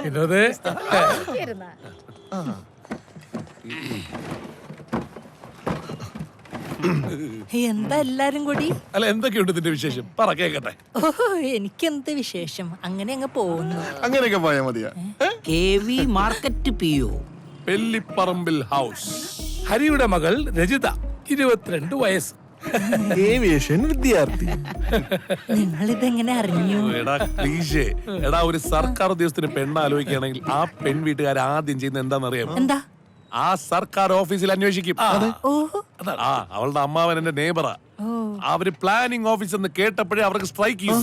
വിനോദേ എന്താ എല്ലാരും കൂടി? അല്ല എന്തൊക്കെയുണ്ട് ഇതിന്റെ വിശേഷം? പറ കേക്കട്ടെ. ഓഹോ, എനിക്കെന്ത് വിശേഷം, അങ്ങനെ അങ്ങ് പോകുന്നു. അങ്ങനെയൊക്കെ പോയാ മതിയാ. KV market PO Pellipparambil house. ഹരിയുടെ മകൾ രജിത, 22 വയസ്സ്. ഏവിയേഷൻ വിദ്യാർത്ഥി. നിങ്ങളിതെങ്ങനെ അറിഞ്ഞു? എടാ ക്ലീശേ. എടാ ഒരു സർക്കാർ ഉദ്യോഗസ്ഥന് പെണ്ണ് ആലോചിക്കുകയാണെങ്കിൽ ആ പെൺ വീട്ടുകാർ ആദ്യം ചെയ്യുന്ന എന്താണെന്നറിയാമോ? എന്താ? ആ സർക്കാർ ഓഫീസിൽ അന്വേഷിക്കും. ഓഹോ, അവളുടെ അമ്മാവൻ എന്റെ നെയ്ബറാ. അവര് പ്ലാനിംഗ് ഓഫീസ് എന്ന് കേട്ടപ്പോഴേ അവർക്ക് സ്ട്രൈക്ക് ചെയ്യും.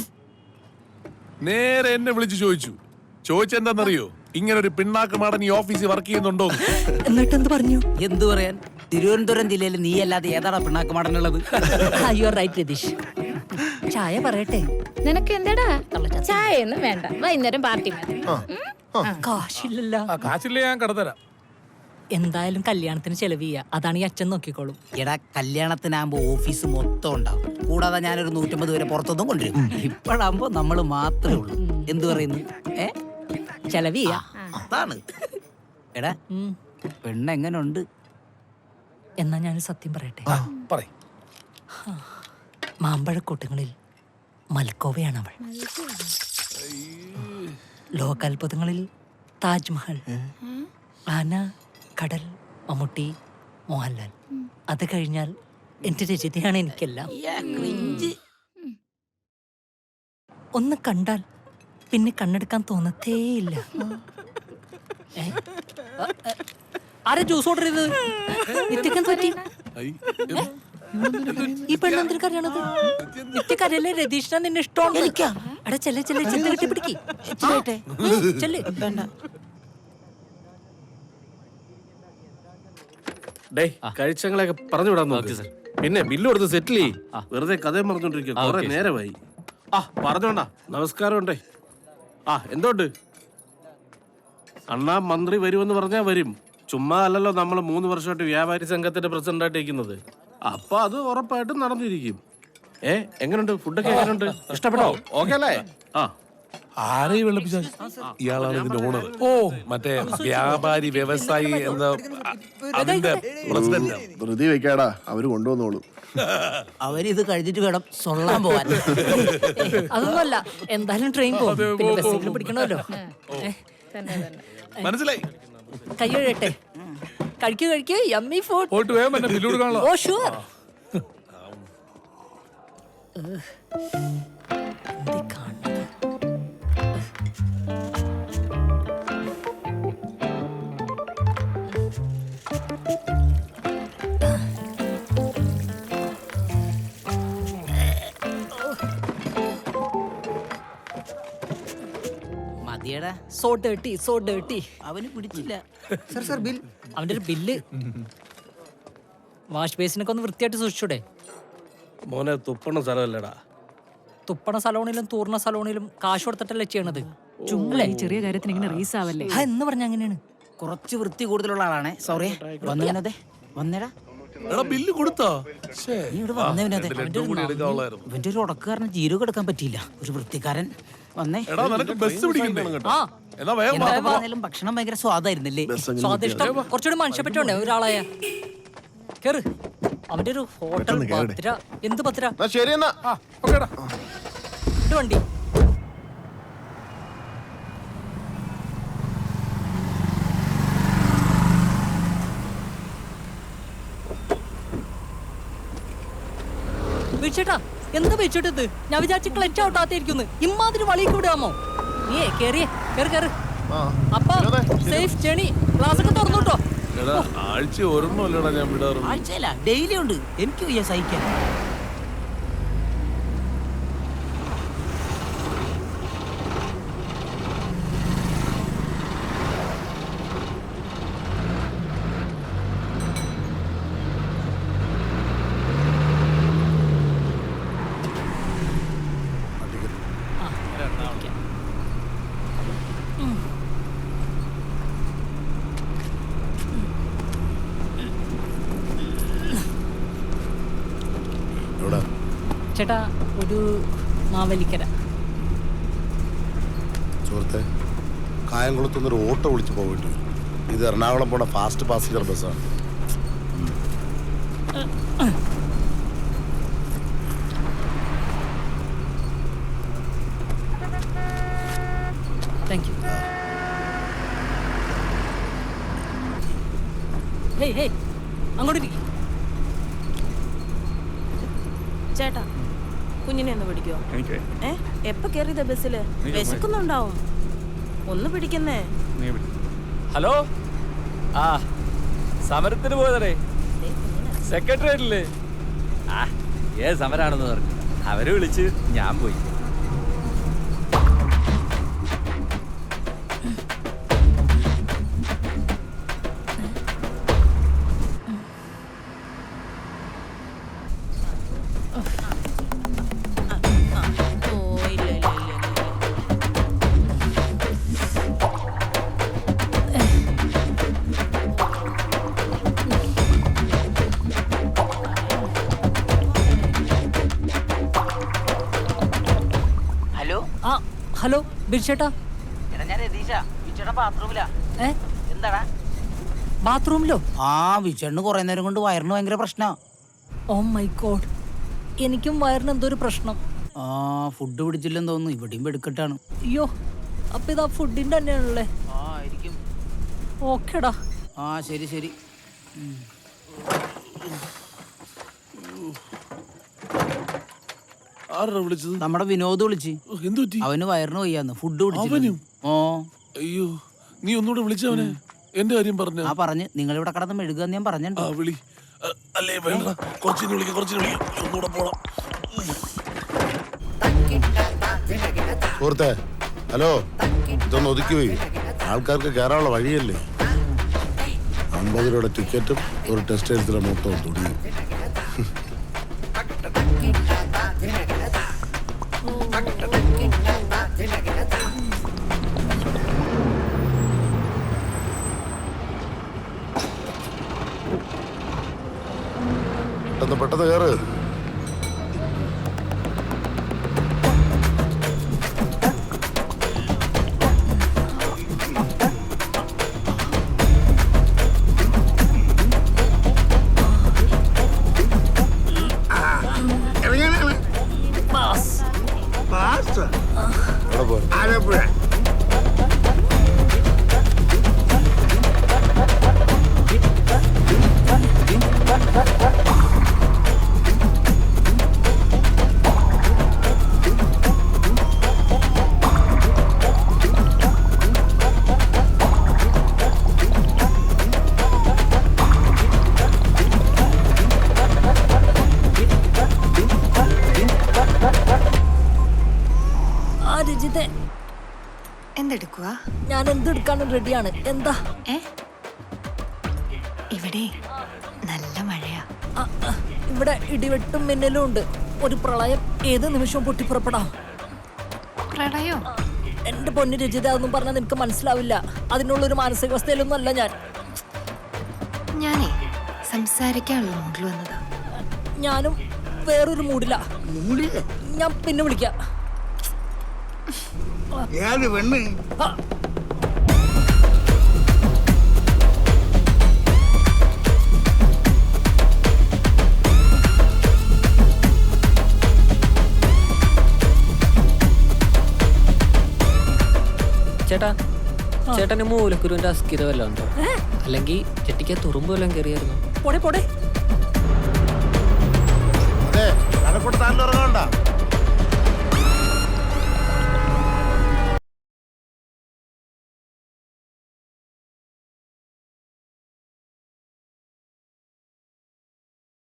നേരെ എന്നെ വിളിച്ചു ചോദിച്ചെന്താന്നറിയോ? ഇങ്ങനെ ഒരു പിണ്ണാക്കുമാടൻ ഈ ഓഫീസിൽ വർക്ക് ചെയ്യുന്നുണ്ടോ? എന്നിട്ടെന്ത് പറഞ്ഞു? എന്തു പറയാൻ, തിരുവനന്തപുരം ജില്ലയിൽ നീ അല്ലാതെ ഏതാടാ പിണ്ണാക്കുമാടനുള്ളത്? You are right Ratheesh. ചായ പറയട്ടെ? നിനക്ക് എന്താടാ ചായ ഒന്നും വേണ്ട, വൈകുന്നേരം പാർട്ടി മതി. കാശില്ലല്ലോ. കാശില്ല, ഞാൻ കടത്തരാം. എന്തായാലും കല്യാണത്തിന് ചെലവ് ചെയ്യാ, അതാണ് ഈ അച്ഛൻ നോക്കിക്കോളും. എടാ കല്യാണത്തിനാകുമ്പോ ഓഫീസ് മൊത്തം ഉണ്ടാവും. കൂടാതെ ഞാനൊരു 150 പേരെ പുറത്തൊന്നും കൊണ്ടുവരും. ഇപ്പോഴാകുമ്പോ നമ്മള് മാത്രമേ ഉള്ളൂ. എന്തു പറയുന്നു? ചെലവ് ചെയ്യാ. അതാണ്. എടാ പെണ്ണ് എങ്ങനുണ്ട്? എന്നാ ഞാൻ സത്യം പറയട്ടെ? പറയ്. മാമ്പഴക്കൂട്ടങ്ങളിൽ മൽക്കോവയാണ് അവൾ. ലോകാത്ഭുതങ്ങളിൽ താജ്മഹൽ, ആന, കടൽ, മമ്മൂട്ടി, മോഹൻലാൽ. അത് കഴിഞ്ഞാൽ എന്റെ രചിതയാണ് എനിക്കെല്ലാം. ഒന്ന് കണ്ടാൽ പിന്നെ കണ്ണെടുക്കാൻ തോന്നത്തേയില്ല. ആരാ ജ്യൂസ് ഓർഡർ ചെയ്തത്? നിത്യക്കെന്ത് പറ്റി? ഈ പെണ്ണെന്തിനു കരയണത്? നിത്യക്കരയല്ലേ? രതീഷിനെ നിന്നെ ഇഷ്ടമാണ്. എടാ ചെല്ലെ ചെന്ന് കെട്ടിപ്പിടിക്ക്. ചെല്ല്. കഴിച്ചങ്ങളെയൊക്കെ പറഞ്ഞു വിടാൻ നോക്കി. പിന്നെ ബില്ല് കൊടുത്ത് സെറ്റിൽ ചെയ്യും. വെറുതെ കഥയും പറഞ്ഞോണ്ടിരിക്കുക. കുറെ നേരമായി. പറഞ്ഞോണ്ടാ. നമസ്കാരം ഉണ്ടേ. എന്തോണ്ട്? അണ്ണാ മന്ത്രി വരുമെന്ന് പറഞ്ഞാ വരും. ചുമ്മാ അല്ലല്ലോ നമ്മൾ 3 വർഷമായിട്ട് വ്യാപാരി സംഘത്തിന്റെ പ്രസിഡന്റ് ആയിട്ട് ഇരിക്കുന്നത്. അപ്പൊ അത് ഉറപ്പായിട്ടും നടന്നിരിക്കും. എങ്ങനെയുണ്ട്? ഫുഡൊക്കെ എങ്ങനെയുണ്ട്? ഇഷ്ടപ്പെട്ടോ? ഓക്കെ അല്ലേ? ആരെയും വെള്ളപ്പിച്ച? ഇയാളാണ് ഇതിന്റെ ഓണർ. ഓ, മറ്റേ വ്യാപാരി വ്യവസായി എന്താ അതിന്റെ പ്രസിഡന്റ്. ധൃതി വെക്കാടാ, അവര് കൊണ്ടുവന്നോളൂ. അവരിത് കഴിഞ്ഞിട്ട് വേണം സൊള്ളാൻ പോവാൻ. അതൊന്നുമല്ല, എന്തായാലും ട്രെയിൻ പോകും, പിന്നെ ബസ്സിൽ പിടിക്കണമല്ലോ. മനസ്സിലായി. കൈ കഴുകട്ടെ? കഴിക്കൂ, യമ്മി ഫുഡ്. പോയിട്ട് വേഗം എന്നെ ബില്ല് കൊടുക്കാനുള്ള. Oh sure. മതിയടാ. So dirty. അവന് പിടിച്ചില്ല. അവന്റെ ഒരു ബില്ല്. വാഷ് ബേസിനൊക്കെ ഒന്ന് വൃത്തിയായിട്ട് സൂക്ഷിച്ചൂടെ? മോനെ തുപ്പണ സ്ഥലമല്ലടാ. തുപ്പണ സലോണിലും തൂർണ സലോണിലും കാശ് കൊടുത്തിട്ടല്ലേ ചെയ്യണത്. ചുമ്മാ ഈ ചെറിയ കാര്യത്തിന് ഇങ്ങനെ റീസ് ആവല്ലേ? എന്ന് പറഞ്ഞ അങ്ങനെയാണ്. കുറച്ച് വൃത്തി കൂടുതലുള്ള ആളാണേ. സോറി. വന്നേ വന്നേടാ. ബില്ല് കൊടുത്തോ? നീ ഇവിടെ വന്നവനതെ. ഇവന്റെ ഒരു ഉടക്കുകാരന് ജീരകം എടുക്കാൻ പറ്റിയില്ല. ഒരു വൃത്തിക്കാരൻ വന്നേ. എന്തായാലും ഭക്ഷണം ഭയങ്കര സ്വാദായിരുന്നല്ലേ? സ്വാദിഷ്ടം കുറച്ചുകൂടി മനുഷ്യപ്പറ്റുണ്ടേ ഒരാളായ. കേറ്. അവന്റെ ഒരു ഹോട്ടൽ പത്ര. എന്ത് പത്ര? ശരി എന്നാ. വണ്ടി വീഴ്ചേട്ടാ. എന്താ വീഴ്ചിട്ടത്? ഞാൻ വിചാരിച്ച ക്ലച്ച് ഔട്ടാത്തിരിക്കുന്നു. ഇമ്മാതിരി വളിക്ക് വിടാമോ? നീ കേറിയേ. കേറ്. അപ്പൊ സേഫ് ജേണി. ക്ലാസ് ഒക്കെ തുറന്നുട്ടോ. ആഴ്ച ഒരെണ്ണമല്ലടാ ഞാൻ വിടാറ്. ആഴ്ചയല്ല, ഡെയിലി ഉണ്ട്. എനിക്ക് വയ്യ സഹിക്കാൻ. ചേട്ടാ ഒരു മാവലിക്കര. സുഹൃത്തെ, കായംകുളത്തുനിന്ന് ഒരു ഓട്ടോ വിളിച്ച് പോയിട്ട് വരും. ഇത് എറണാകുളം പോണ ഫാസ്റ്റ് പാസഞ്ചർ ബസ്സാണ്. Thank you. ഹേയ് ഹേയ് അങ്ങോട്ട് ഇരിക്ക്. ചേട്ടാ കുഞ്ഞിനെ ഒന്ന് പിടിക്കോ? എപ്പ കേറിയതാ ബസ്സില്? വിശക്കുന്നുണ്ടാവും, ഒന്ന് പിടിക്കുന്നേ. ഹലോ, ആ സമരത്തിന് പോയതേ സെക്രട്ടറിയല്ലേ? ആ ഏത് സമരാണെന്ന് പറഞ്ഞു. അവരെ വിളിച്ച് ഞാൻ പോയി. ആ ഹലോ ബിൽച്ചേട്ടാ. ഏ എന്താടാ ബാത്റൂമിലോ? ആ വിചേട്ടന് കുറെ നേരം കൊണ്ട് വയറിന് ഭയങ്കര പ്രശ്നാ. ഓ മൈ ഗോഡ്, എനിക്കും വയറിന് എന്തോ ഒരു പ്രശ്നം. ആ ഫുഡ് പിടിച്ചില്ലെന്ന് തോന്നുന്നു. ഇവിടെയും വെടുക്കെട്ടാണ്. അയ്യോ, അപ്പൊ ഇതാ ഫുഡിന്റെ തന്നെയാണല്ലേ? ആ ആയിരിക്കും. ഓക്കേടാ. ആ ശരി ശരി. ആരാ വിളിച്ചത്? നമ്മുടെ വിനോദ് വിളിച്ച്. എന്തു പറ്റി? അവന് വയറിന് വയ്യാന്ന്. ഫുഡ് അവനും? പിടിച്ചു. ഓ അയ്യോ, നീ ഒന്നുകൂടെ വിളിച്ചവനെ എന്റെ കാര്യം പറഞ്ഞ. ആ പറഞ്ഞ് നിങ്ങളിവിടെ കിടന്ന് മെഴുകാന്ന് ഞാൻ പറഞ്ഞിട്ടുണ്ട്. ആ വിളി. അല്ലേ വേണ്ട, കുറച്ചിന് വിളിക്കാം, കുറച്ചിന് വിളിക്കാം. ഒന്നുകൂടെ പോണം. സുഹൃത്തെ, ഹലോ, ഇതൊന്ന് ഒതുക്കി പോയി. ആൾക്കാർക്ക് കയറാനുള്ള വഴിയല്ലേ. 50 രൂപയുടെ ടിക്കറ്റും ഒരു ടെക്സ്റ്റൈൽസിലെ മൊത്തവും തുണിയും. പെട്ടെന്ന് കയറ്. എവിടെ പോയി? എന്തെടുക്കുക? ഞാൻ എന്തെടുക്കാനും റെഡിയാണ്. എന്താ? ഇവിടെ നല്ല മഴയാ. ഇവിടെ ഇടിവെട്ടും മിന്നലും ഉണ്ട്. ഒരു പ്രളയം ഏത് നിമിഷവും പൊട്ടിപ്പുറപ്പെടാം. പ്രളയോ? എന്റെ പൊന്നു രചിത, അതൊന്നും പറഞ്ഞാൽ നിനക്ക് മനസ്സിലാവില്ല. അതിനുള്ളൊരു മാനസികാവസ്ഥയിലൊന്നും അല്ല ഞാൻ. ഞാനേ സംസാരിക്കാനുള്ള മൂഡിൽ വന്നതാ. ഞാനും വേറൊരു മൂഡില. ഞാൻ പിന്നെ വിളിക്കാം. ചേട്ടാ, ചേട്ടന് മൂലക്കുരുവിന്റെ അസ്ഥിര വല്ലതും ഉണ്ടോ? അല്ലെങ്കിൽ ചെട്ടിക്ക് തുറുമ്പ് വല്ലതും കയറിയായിരുന്നു? പോടെ പോടെ.